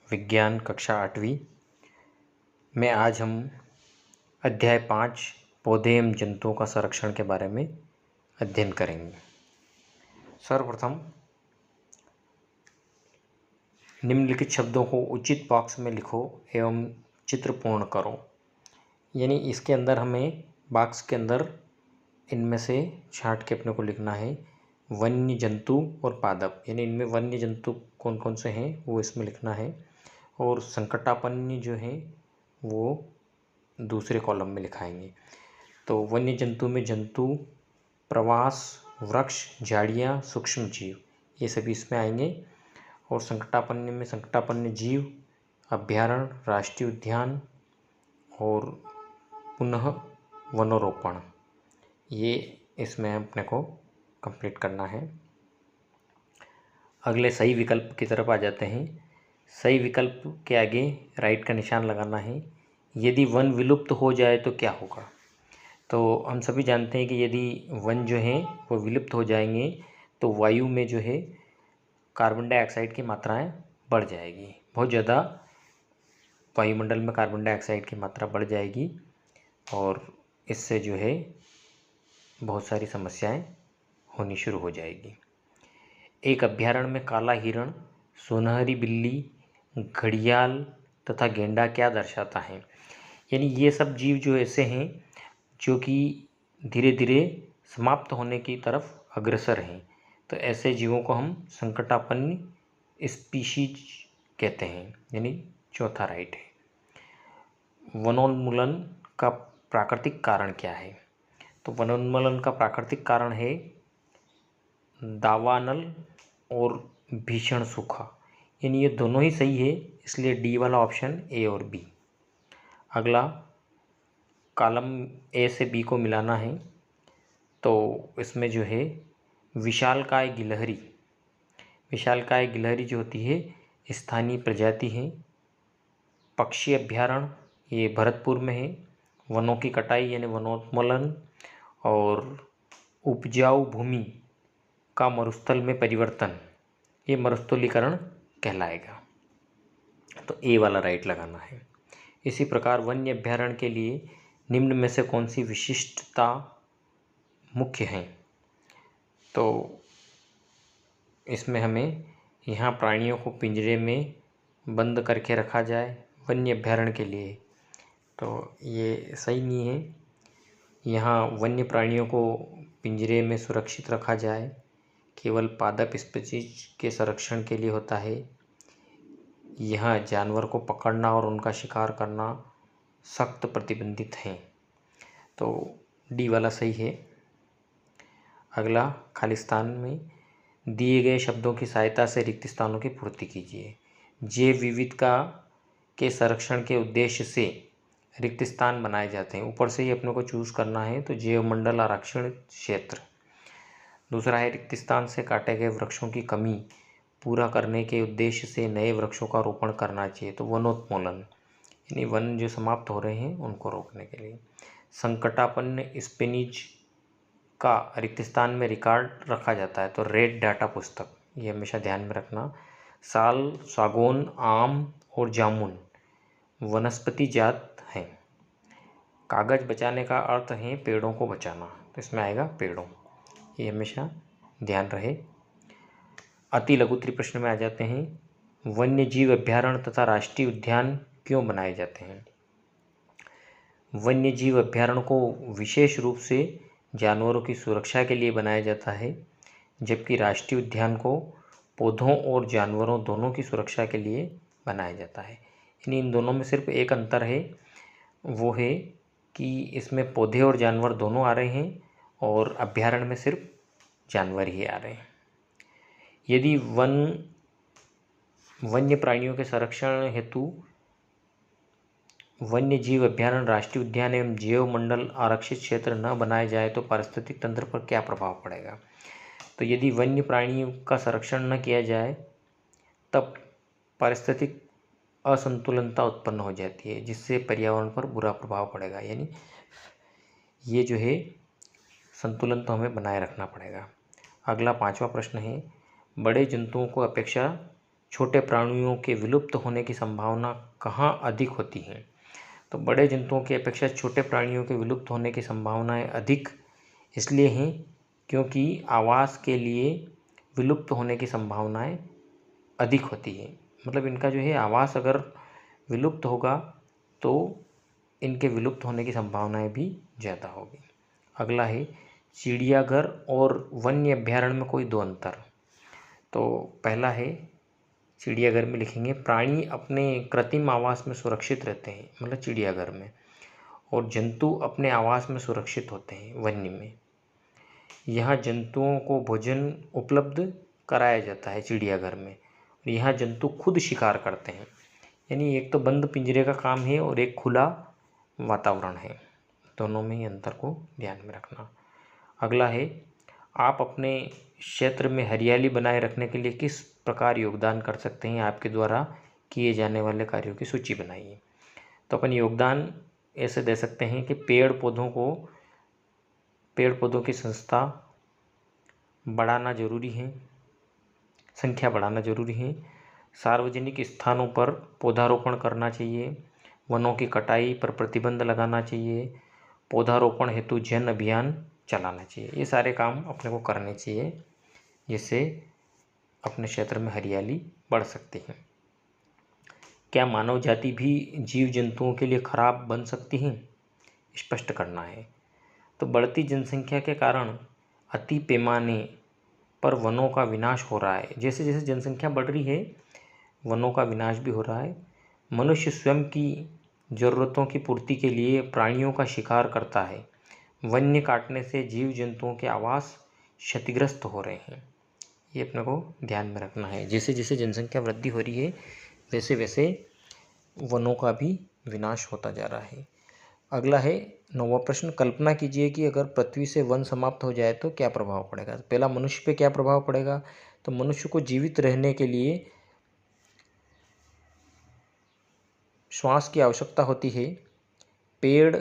विज्ञान कक्षा 8वीं में आज हम अध्याय 5 पौधे एवं जंतुओं का संरक्षण के बारे में अध्ययन करेंगे। सर्वप्रथम निम्नलिखित शब्दों को उचित बॉक्स में लिखो एवं चित्र पूर्ण करो। यानी इसके अंदर हमें बॉक्स के अंदर इनमें से छांट के अपने को लिखना है वन्य जंतु और पादप। यानी इनमें वन्य जंतु कौन कौन से हैं वो इसमें लिखना है और संकटापन्न जो हैं वो दूसरे कॉलम में लिखाएंगे। तो वन्य जंतु में जंतु, प्रवास, वृक्ष, झाड़ियाँ, सूक्ष्म जीव ये सभी इसमें आएंगे। और संकटापन्न में संकटापन्न जीव, अभयारण्य, राष्ट्रीय उद्यान और पुनः वनोरोपण ये इसमें अपने को कंप्लीट करना है। अगले सही विकल्प की तरफ आ जाते हैं। सही विकल्प के आगे राइट का निशान लगाना है। यदि वन विलुप्त हो जाए तो क्या होगा। तो हम सभी जानते हैं कि यदि वन जो हैं वो विलुप्त हो जाएंगे तो वायु में जो है कार्बन डाइऑक्साइड की मात्राएं बढ़ जाएगी। बहुत ज़्यादा वायुमंडल में कार्बन डाइऑक्साइड की मात्रा बढ़ जाएगी और इससे जो है बहुत सारी समस्याएं होनी शुरू हो जाएगी। एक अभयारण्य में काला हिरण, सुनहरी बिल्ली, घड़ियाल तथा गेंडा क्या दर्शाता है। यानी ये सब जीव जो ऐसे हैं जो कि धीरे धीरे समाप्त होने की तरफ अग्रसर हैं। तो ऐसे जीवों को हम संकटापन्न स्पीशीज कहते हैं। यानी चौथा राइट है। वनोन्मूलन का प्राकृतिक कारण क्या है। तो वनोन्मूलन का प्राकृतिक कारण है दावानल और भीषण सूखा। यानी ये दोनों ही सही है, इसलिए डी वाला ऑप्शन ए और बी। अगला कॉलम ए से बी को मिलाना है। तो इसमें जो है विशालकाय गिलहरी, विशालकाय गिलहरी जो होती है स्थानीय प्रजाति है। पक्षी अभयारण्य ये भरतपुर में है। वनों की कटाई यानी वनोन्मूलन और उपजाऊ भूमि का मरुस्थल में परिवर्तन ये मरुस्थलीकरण कहलाएगा। तो ए वाला राइट लगाना है। इसी प्रकार वन्य अभयारण्य के लिए निम्न में से कौन सी विशिष्टता मुख्य हैं। तो इसमें हमें यहाँ प्राणियों को पिंजरे में बंद करके रखा जाए वन्य अभयारण्य के लिए, तो ये सही नहीं है। यहाँ वन्य प्राणियों को पिंजरे में सुरक्षित रखा जाए, केवल पादप स्पीशीज के संरक्षण के लिए होता है। यहाँ जानवर को पकड़ना और उनका शिकार करना सख्त प्रतिबंधित हैं। तो डी वाला सही है। अगला खालिस्तान में दिए गए शब्दों की सहायता से रिक्त स्थानों की पूर्ति कीजिए। जैव विविधता के संरक्षण के उद्देश्य से रिक्त स्थान बनाए जाते हैं। ऊपर से ही अपने को चूज़ करना है। तो जैव मंडल आरक्षण क्षेत्र। दूसरा है रिक्त स्थान से काटे गए वृक्षों की कमी पूरा करने के उद्देश्य से नए वृक्षों का रोपण करना चाहिए। तो वनोन्मूलन यानी वन जो समाप्त हो रहे हैं उनको रोकने के लिए। संकटापन्न स्पिनीज का रिक्त स्थान में रिकॉर्ड रखा जाता है। तो रेड डाटा पुस्तक ये हमेशा ध्यान में रखना। साल, सागौन, आम और जामुन वनस्पति जात हैं। कागज़ बचाने का अर्थ है पेड़ों को बचाना, तो इसमें आएगा पेड़ों, ये हमेशा ध्यान रहे। अति लघु प्रश्न में आ जाते हैं। वन्य जीव अभयारण्य तथा राष्ट्रीय उद्यान क्यों बनाए जाते हैं। वन्य जीव अभयारण्य को विशेष रूप से जानवरों की सुरक्षा के लिए बनाया जाता है, जबकि राष्ट्रीय उद्यान को पौधों और जानवरों दोनों की सुरक्षा के लिए बनाया जाता है। यानी इन दोनों में सिर्फ एक अंतर है, वो है कि इसमें पौधे और जानवर दोनों आ रहे हैं और अभयारण्य में सिर्फ जानवर ही आ रहे हैं। यदि वन्य प्राणियों के संरक्षण हेतु वन्य जीव अभयारण्य, राष्ट्रीय उद्यान एवं जैव मंडल आरक्षित क्षेत्र न बनाए जाए तो पारिस्थितिक तंत्र पर क्या प्रभाव पड़ेगा। तो यदि वन्य प्राणियों का संरक्षण न किया जाए तब पारिस्थितिक असंतुलनता उत्पन्न हो जाती है, जिससे पर्यावरण पर बुरा प्रभाव पड़ेगा। यानी ये जो है संतुलन तो हमें बनाए रखना पड़ेगा। अगला 5वां प्रश्न है। बड़े जंतुओं को अपेक्षा छोटे प्राणियों के विलुप्त होने की संभावना कहाँ अधिक होती है? तो बड़े जंतुओं की अपेक्षा छोटे प्राणियों के विलुप्त होने की संभावनाएं अधिक इसलिए हैं क्योंकि आवास के लिए विलुप्त होने की संभावनाएं अधिक होती है। मतलब इनका जो है आवास अगर विलुप्त होगा तो इनके विलुप्त होने की संभावनाएं भी ज़्यादा होगी। अगला है चिड़ियाघर और वन्य अभ्यारण्य में कोई दो अंतर। तो पहला है चिड़ियाघर में लिखेंगे प्राणी अपने कृत्रिम आवास में सुरक्षित रहते हैं, मतलब चिड़ियाघर में, और जंतु अपने आवास में सुरक्षित होते हैं वन्य में। यहाँ जंतुओं को भोजन उपलब्ध कराया जाता है चिड़ियाघर में, और यहाँ जंतु खुद शिकार करते हैं। यानी एक तो बंद पिंजरे का काम है और एक खुला वातावरण है, दोनों में ही अंतर को ध्यान में रखना। अगला है आप अपने क्षेत्र में हरियाली बनाए रखने के लिए किस प्रकार योगदान कर सकते हैं, आपके द्वारा किए जाने वाले कार्यों की सूची बनाइए। तो अपन योगदान ऐसे दे सकते हैं कि पेड़ पौधों की संख्या बढ़ाना ज़रूरी है। सार्वजनिक स्थानों पर पौधारोपण करना चाहिए। वनों की कटाई पर प्रतिबंध लगाना चाहिए। पौधारोपण हेतु जन अभियान चलाना चाहिए। ये सारे काम अपने को करने चाहिए जिससे अपने क्षेत्र में हरियाली बढ़ सकती है। क्या मानव जाति भी जीव जंतुओं के लिए खराब बन सकती है? स्पष्ट करना है। तो बढ़ती जनसंख्या के कारण अति पैमाने पर वनों का विनाश हो रहा है। जैसे जैसे जनसंख्या बढ़ रही है वनों का विनाश भी हो रहा है। मनुष्य स्वयं की ज़रूरतों की पूर्ति के लिए प्राणियों का शिकार करता है। वन्य काटने से जीव जंतुओं के आवास क्षतिग्रस्त हो रहे हैं। ये अपने को ध्यान में रखना है। जैसे जैसे जनसंख्या वृद्धि हो रही है वैसे वैसे वनों का भी विनाश होता जा रहा है। अगला है 9वां प्रश्न, कल्पना कीजिए कि अगर पृथ्वी से वन समाप्त हो जाए तो क्या प्रभाव पड़ेगा। पहला, मनुष्य पे क्या प्रभाव पड़ेगा। तो मनुष्य को जीवित रहने के लिए श्वास की आवश्यकता होती है। पेड़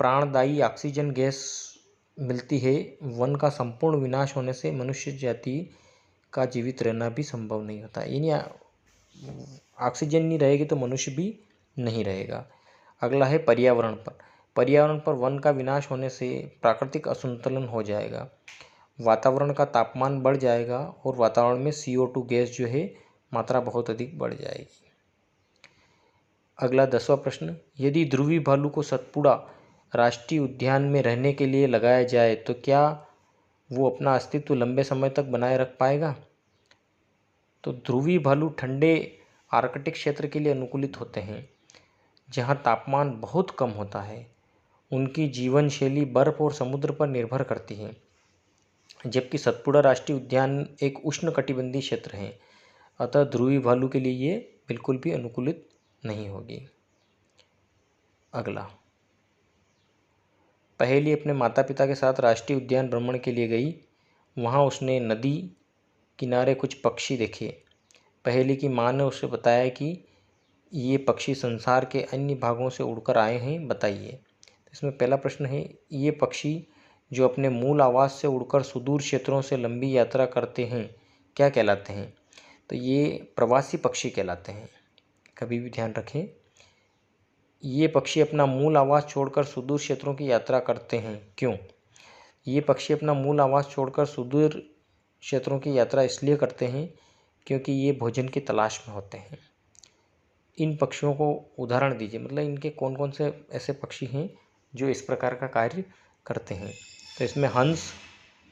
प्राणदायी ऑक्सीजन गैस मिलती है। वन का संपूर्ण विनाश होने से मनुष्य जाति का जीवित रहना भी संभव नहीं होता। यानी ऑक्सीजन नहीं रहेगी तो मनुष्य भी नहीं रहेगा। अगला है पर्यावरण पर वन का विनाश होने से प्राकृतिक असंतुलन हो जाएगा। वातावरण का तापमान बढ़ जाएगा और वातावरण में CO2 गैस जो है मात्रा बहुत अधिक बढ़ जाएगी। अगला 10वां प्रश्न, यदि ध्रुवी भालू को सतपुड़ा राष्ट्रीय उद्यान में रहने के लिए लगाया जाए तो क्या वो अपना अस्तित्व लंबे समय तक बनाए रख पाएगा। तो ध्रुवी भालू ठंडे आर्कटिक क्षेत्र के लिए अनुकूलित होते हैं जहाँ तापमान बहुत कम होता है। उनकी जीवन शैली बर्फ और समुद्र पर निर्भर करती है, जबकि सतपुड़ा राष्ट्रीय उद्यान एक उष्णकटिबंधीय क्षेत्र है। अतः ध्रुवी भालू के लिए ये बिल्कुल भी अनुकूलित नहीं होगी। अगला, पहेली अपने माता पिता के साथ राष्ट्रीय उद्यान भ्रमण के लिए गई। वहाँ उसने नदी किनारे कुछ पक्षी देखे। पहेली की माँ ने उसे बताया कि ये पक्षी संसार के अन्य भागों से उड़कर आए हैं, बताइए। इसमें पहला प्रश्न है, ये पक्षी जो अपने मूल आवास से उड़कर सुदूर क्षेत्रों से लंबी यात्रा करते हैं क्या कहलाते हैं। तो ये प्रवासी पक्षी कहलाते हैं। कभी भी ध्यान रखें, ये पक्षी अपना मूल आवास छोड़कर सुदूर क्षेत्रों की यात्रा करते हैं। क्यों? ये पक्षी अपना मूल आवास छोड़कर सुदूर क्षेत्रों की यात्रा इसलिए करते हैं क्योंकि ये भोजन की तलाश में होते हैं। इन पक्षियों को उदाहरण दीजिए, मतलब इनके कौन कौन से ऐसे पक्षी हैं जो इस प्रकार का कार्य करते हैं। तो इसमें हंस,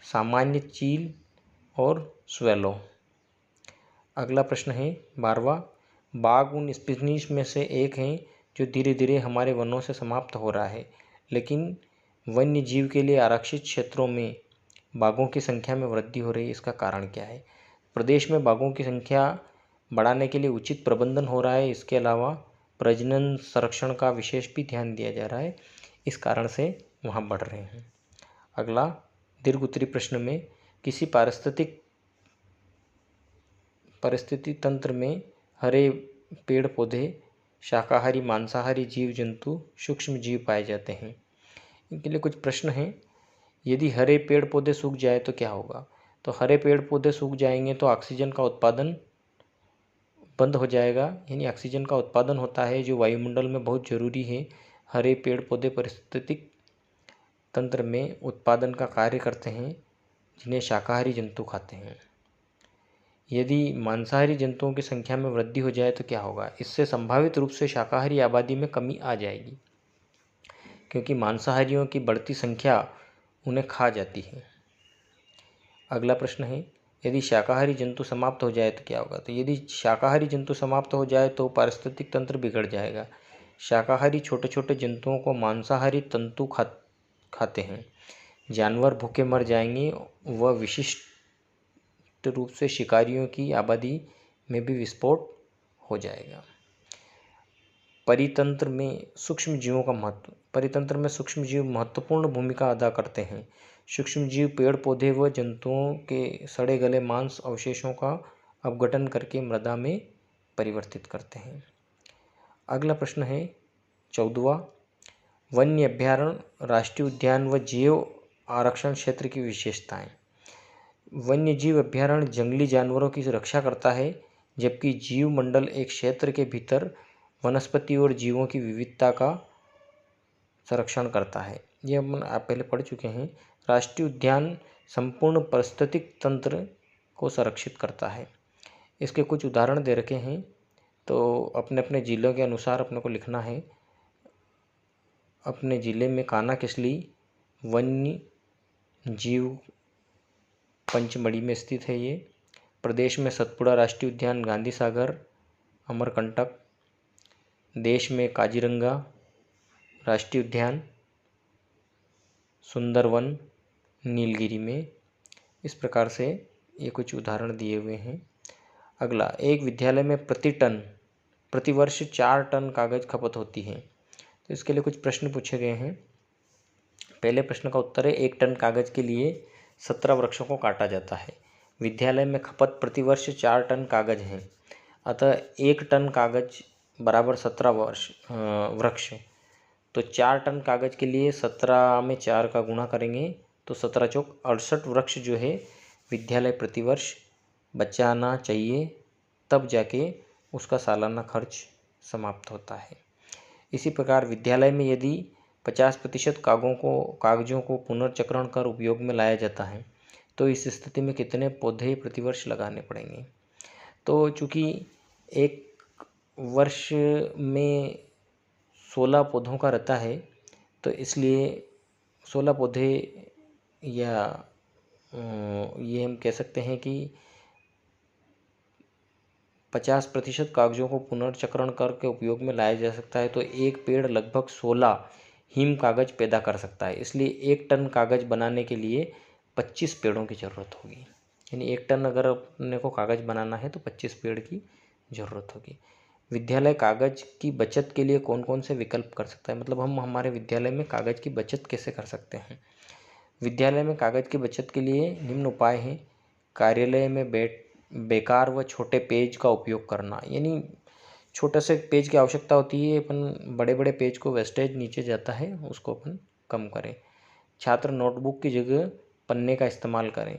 सामान्य चील और स्वेलो। अगला प्रश्न है 12वां, बाघ उन स्पीशीज में से एक हैं जो धीरे धीरे हमारे वनों से समाप्त हो रहा है, लेकिन वन्य जीव के लिए आरक्षित क्षेत्रों में बाघों की संख्या में वृद्धि हो रही है। इसका कारण क्या है? प्रदेश में बाघों की संख्या बढ़ाने के लिए उचित प्रबंधन हो रहा है। इसके अलावा प्रजनन संरक्षण का विशेष भी ध्यान दिया जा रहा है, इस कारण से वहाँ बढ़ रहे हैं। अगला, दीर्घ उत्तरी प्रश्न में किसी परिस्थिति तंत्र में हरे पेड़ पौधे, शाकाहारी मांसाहारी जीव जंतु, सूक्ष्म जीव पाए जाते हैं। इनके लिए कुछ प्रश्न हैं। यदि हरे पेड़ पौधे सूख जाए तो क्या होगा। तो हरे पेड़ पौधे सूख जाएंगे तो ऑक्सीजन का उत्पादन बंद हो जाएगा, यानी ऑक्सीजन का उत्पादन होता है जो वायुमंडल में बहुत ज़रूरी है। हरे पेड़ पौधे पारिस्थितिक तंत्र में उत्पादन का कार्य करते हैं, जिन्हें शाकाहारी जंतु खाते हैं। यदि मांसाहारी जंतुओं की संख्या में वृद्धि हो जाए तो क्या होगा? इससे संभावित रूप से शाकाहारी आबादी में कमी आ जाएगी, क्योंकि मांसाहारियों की बढ़ती संख्या उन्हें खा जाती है। अगला प्रश्न है, यदि शाकाहारी जंतु समाप्त हो जाए तो क्या होगा? तो यदि शाकाहारी जंतु समाप्त हो जाए तो पारिस्थितिक तंत्र बिगड़ जाएगा। शाकाहारी छोटे छोटे जंतुओं को मांसाहारी तंतु खाते हैं। जानवर भूखे मर जाएंगे व विशिष्ट रूप से शिकारियों की आबादी में भी विस्फोट हो जाएगा। परितंत्र में सूक्ष्म जीवों का महत्व। परितंत्र में सूक्ष्म जीव महत्वपूर्ण भूमिका अदा करते हैं। सूक्ष्म जीव पेड़ पौधे व जंतुओं के सड़े गले मांस अवशेषों का अपघटन करके मृदा में परिवर्तित करते हैं। अगला प्रश्न है 14वां, वन्य अभयारण्य, राष्ट्रीय उद्यान व जैव आरक्षण क्षेत्र की विशेषताएं। वन्य जीव अभयारण्य जंगली जानवरों की रक्षा करता है, जबकि जीव मंडल एक क्षेत्र के भीतर वनस्पति और जीवों की विविधता का संरक्षण करता है। ये हम आप पहले पढ़ चुके हैं। राष्ट्रीय उद्यान संपूर्ण पारिस्थितिक तंत्र को संरक्षित करता है। इसके कुछ उदाहरण दे रखे हैं, तो अपने अपने ज़िलों के अनुसार अपने को लिखना है। अपने ज़िले में कानाकिसली वन्य जीव पंचमढ़ी में स्थित है। ये प्रदेश में सतपुड़ा राष्ट्रीय उद्यान, गांधी सागर, अमरकंटक। देश में काजीरंगा राष्ट्रीय उद्यान, सुंदरवन, नीलगिरी में। इस प्रकार से ये कुछ उदाहरण दिए हुए हैं। अगला, एक विद्यालय में प्रतिवर्ष 4 टन कागज खपत होती है। तो इसके लिए कुछ प्रश्न पूछे गए हैं। पहले प्रश्न का उत्तर है 1 टन कागज के लिए 17 वृक्षों को काटा जाता है। विद्यालय में खपत प्रतिवर्ष 4 टन कागज हैं, अतः 1 टन कागज बराबर 17 वृक्ष। तो 4 टन कागज के लिए 17 में 4 का गुणा करेंगे तो 17 चौक 68 वृक्ष जो है विद्यालय प्रतिवर्ष बचाना चाहिए, तब जाके उसका सालाना खर्च समाप्त होता है। इसी प्रकार विद्यालय में यदि 50% कागजों को पुनर्चक्रण कर उपयोग में लाया जाता है तो इस स्थिति में कितने पौधे प्रतिवर्ष लगाने पड़ेंगे? तो चूँकि एक वर्ष में 16 पौधों का रहता है, तो इसलिए 16 पौधे, या ये हम कह सकते हैं कि 50% कागजों को पुनर्चक्रण करके उपयोग में लाया जा सकता है। तो एक पेड़ लगभग 16 हिम कागज पैदा कर सकता है। इसलिए 1 टन कागज बनाने के लिए 25 पेड़ों की ज़रूरत होगी। यानी 1 टन अगर अपने को कागज बनाना है तो 25 पेड़ की ज़रूरत होगी। विद्यालय कागज की बचत के लिए कौन कौन से विकल्प कर सकता है? मतलब हम हमारे विद्यालय में कागज की बचत कैसे कर सकते हैं? विद्यालय में कागज की बचत के लिए निम्न उपाय हैं। कार्यालय में बेकार व छोटे पेज का उपयोग करना, यानी छोटे से पेज की आवश्यकता होती है, अपन बड़े बड़े पेज को वेस्टेज नीचे जाता है, उसको अपन कम करें। छात्र नोटबुक की जगह पन्ने का इस्तेमाल करें।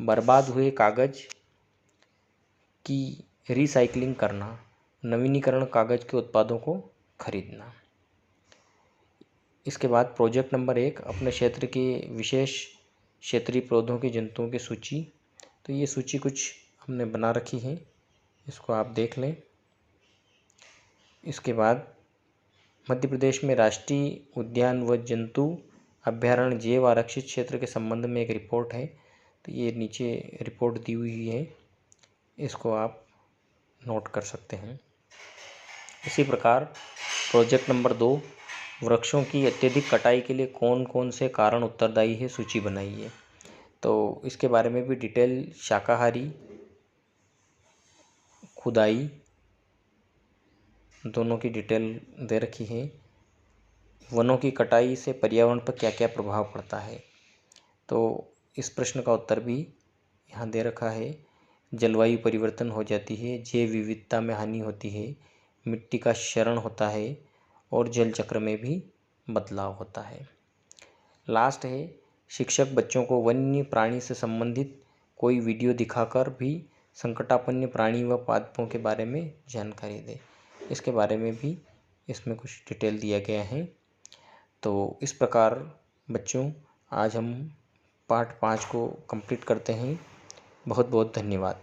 बर्बाद हुए कागज की रिसाइकलिंग करना। नवीनीकरण कागज के उत्पादों को खरीदना। इसके बाद प्रोजेक्ट नंबर 1, अपने क्षेत्र के विशेष क्षेत्रीय पौधों की जंतुओं की सूची। तो ये सूची कुछ हमने बना रखी है, इसको आप देख लें। इसके बाद मध्य प्रदेश में राष्ट्रीय उद्यान व जंतु अभयारण्य जैव आरक्षित क्षेत्र के संबंध में एक रिपोर्ट है। तो ये नीचे रिपोर्ट दी हुई है, इसको आप नोट कर सकते हैं। इसी प्रकार प्रोजेक्ट नंबर 2, वृक्षों की अत्यधिक कटाई के लिए कौन कौन से कारण उत्तरदायी है, सूची बनाई है। तो इसके बारे में भी डिटेल शाकाहारी, खुदाई दोनों की डिटेल दे रखी है। वनों की कटाई से पर्यावरण पर क्या क्या प्रभाव पड़ता है, तो इस प्रश्न का उत्तर भी यहाँ दे रखा है। जलवायु परिवर्तन हो जाती है, जैव विविधता में हानि होती है, मिट्टी का क्षरण होता है और जल चक्र में भी बदलाव होता है। लास्ट है, शिक्षक बच्चों को वन्य प्राणी से संबंधित कोई वीडियो दिखाकर भी संकटापन्न प्राणी व पादपों के बारे में जानकारी दे। इसके बारे में भी इसमें कुछ डिटेल दिया गया है। तो इस प्रकार बच्चों आज हम पाठ 5 को कंप्लीट करते हैं। बहुत बहुत धन्यवाद।